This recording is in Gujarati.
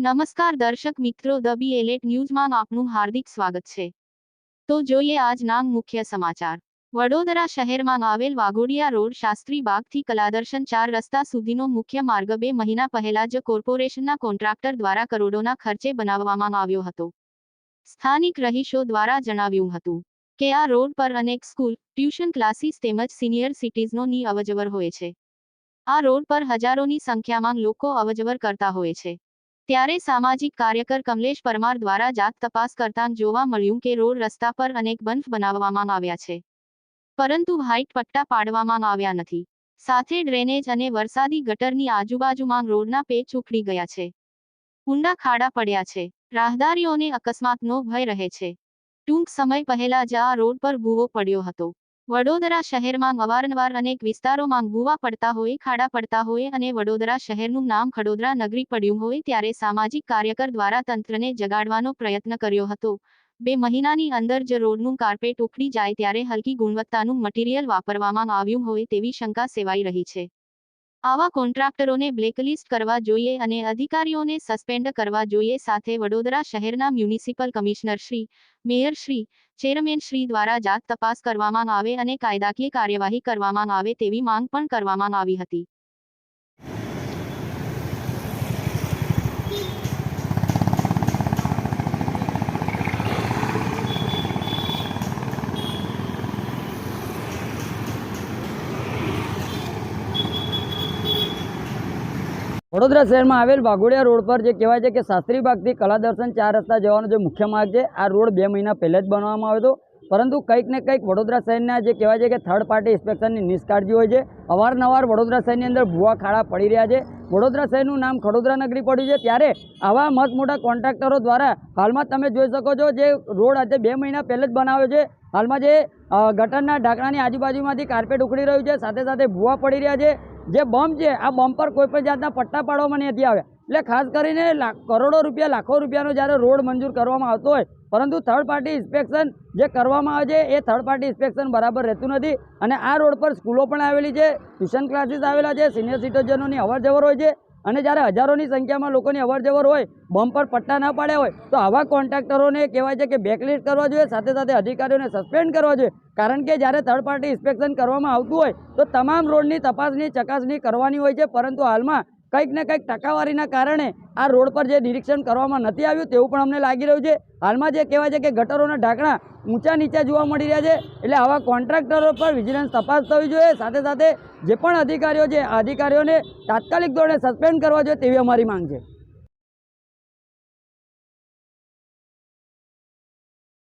નમસ્કાર દર્શક મિત્રો, ધ બી એલેટ ન્યૂઝમાં આપનું હાર્દિક સ્વાગત છે। તો જોઈએ આજના મુખ્ય સમાચાર। વડોદરા શહેરમાં આવેલ વાઘોડિયા રોડ શાસ્ત્રી બાગથી કલાદર્શન 4 રસ્તા સુધીનો મુખ્ય માર્ગ 2 મહિના પહેલા જ કોર્પોરેશનના કોન્ટ્રાક્ટર દ્વારા કરોડોના ખર્ચે બનાવવામાં આવ્યો હતો। સ્થાનિક રહીશો દ્વારા જણાવ્યું હતું કે આ રોડ પર અનેક સ્કૂલ, ટ્યુશન ક્લાસીસ તેમજ સિનિયર સિટીઝનોની અવરજવર હોય છે। આ રોડ પર હજારોની સંખ્યામાં લોકો અવરજવર કરતા હોય છે। ત્યારે સામાજિક કાર્યકર કમલેશ પરમાર દ્વારા જાત તપાસ કરતાં જોવા મળ્યું કે રોડ રસ્તા પર અનેક બંધ બનાવવામાં આવ્યા છે, પરંતુ હાઇટ પટ્ટા પાડવામાં આવ્યા નથી। સાથે ડ્રેનેજ અને વરસાદી ગટરની આજુબાજુમાં રોડના પેચ ઉખડી ગયા છે, ઊંડા ખાડા પડ્યા છે। રાહદારીઓને અકસ્માતનો ભય રહે છે। ટૂંક સમય પહેલા જ આ રોડ પર ભૂવો પડ્યો હતો। વડોદરા શહેરમાં અવારનવાર અનેક વિસ્તારોમાં ભૂવા પડતા હોય, ખાડા પડતા હોય અને વડોદરા શહેરનું નામ ખડોદરા નગરી પડ્યું હોય ત્યારે સામાજિક કાર્યકર દ્વારા તંત્રને જગાડવાનો પ્રયત્ન કર્યો હતો। 2 મહિનાની અંદર જ રોડનું કાર્પેટ ઉખડી જાય ત્યારે હલકી ગુણવત્તાનું મટીરીયલ વાપરવામાં આવ્યું હોય તેવી શંકા સેવાઈ રહી છે। આવા કોન્ટ્રાક્ટરોને બ્લેકલિસ્ટ કરવા જોઈએ અને અધિકારીઓને સસ્પેન્ડ કરવા જોઈએ। સાથે વડોદરા શહેરના municipal commissioner Shri, mayor Shri, chairman Shri દ્વારા જાત તપાસ કરવામાં આવે અને કાયદાકીય કાર્યવાહી કરવામાં આવે તેવી માંગ પણ કરવામાં આવી હતી। વડોદરા શહેરમાં આવેલ વાઘોડિયા રોડ પર જે કહેવાય છે કે શાસ્ત્રી બાગથી કલાદર્શન 4 રસ્તા જવાનો જે મુખ્ય માર્ગ છે, આ રોડ 2 મહિના પહેલાં જ બનાવવામાં આવ્યો હતો, પરંતુ કંઈક ને કંઈક વડોદરા શહેરના જે કહેવાય છે કે થર્ડ પાર્ટી ઇન્સ્પેક્શનની નિષ્કાળજી હોય છે। અવારનવાર વડોદરા શહેરની અંદર ભૂવા ખાડા પડી રહ્યા છે। વડોદરા શહેરનું નામ ખડોદરા નગરી પડ્યું છે, ત્યારે આવા મસ્ત મોટા કોન્ટ્રાક્ટરો દ્વારા હાલમાં તમે જોઈ શકો છો જે રોડ આજે 2 મહિના પહેલાં જ બનાવ્યો છે। હાલમાં જે ગટરના ઢાંકણાની આજુબાજુમાંથી કાર્પેટ ઉખડી રહ્યું છે, સાથે સાથે ભૂવા પડી રહ્યા છે। જે બમ્પ છે, આ બમ્પ પર કોઈ પણ જાતના પટ્ટા પાડવામાં નથી આવ્યા। એટલે ખાસ કરીને કરોડો રૂપિયા, લાખો રૂપિયાનો જ્યારે રોડ મંજૂર કરવામાં આવતો હોય, પરંતુ થર્ડ પાર્ટી ઇન્સ્પેક્શન જે કરવામાં આવે છે એ થર્ડ પાર્ટી ઇન્સ્પેક્શન બરાબર રહેતું નથી। અને આ રોડ પર સ્કૂલો પણ આવેલી છે, ટ્યુશન ક્લાસીસ આવેલા છે, સિનિયર સિટીઝનોની અવરજવર હોય છે, અને જ્યારે હજારોની સંખ્યામાં લોકોની અવરજવર હોય, બમ્પ પર પટ્ટા ન પાડ્યા હોય, તો આવા કોન્ટ્રાક્ટરોને કહેવાય છે કે બ્લેકલિસ્ટ કરવા જોઈએ। સાથે સાથે અધિકારીઓને સસ્પેન્ડ કરવા જોઈએ, કારણ કે જ્યારે થર્ડ પાર્ટી ઇન્સ્પેક્શન કરવામાં આવતું હોય તો તમામ રોડની તપાસની ચકાસણી કરવાની હોય છે, પરંતુ હાલમાં કંઈક ને કંઈક ટકાવારીના કારણે આ રોડ પર જે નિરીક્ષણ કરવામાં નથી આવ્યું તેવું પણ અમને લાગી રહ્યું છે। હાલમાં જે કહેવાય છે કે ગટરોના ઢાંકણા ઊંચા નીચે જોવા મળી રહ્યા છે, એટલે આવા કોન્ટ્રાક્ટરો પર વિજિલન્સ તપાસ થવી જોઈએ। સાથે સાથે જે પણ અધિકારીઓ છે, આ અધિકારીઓને તાત્કાલિક ધોરણે સસ્પેન્ડ કરવા જોઈએ તેવી અમારી માંગ છે।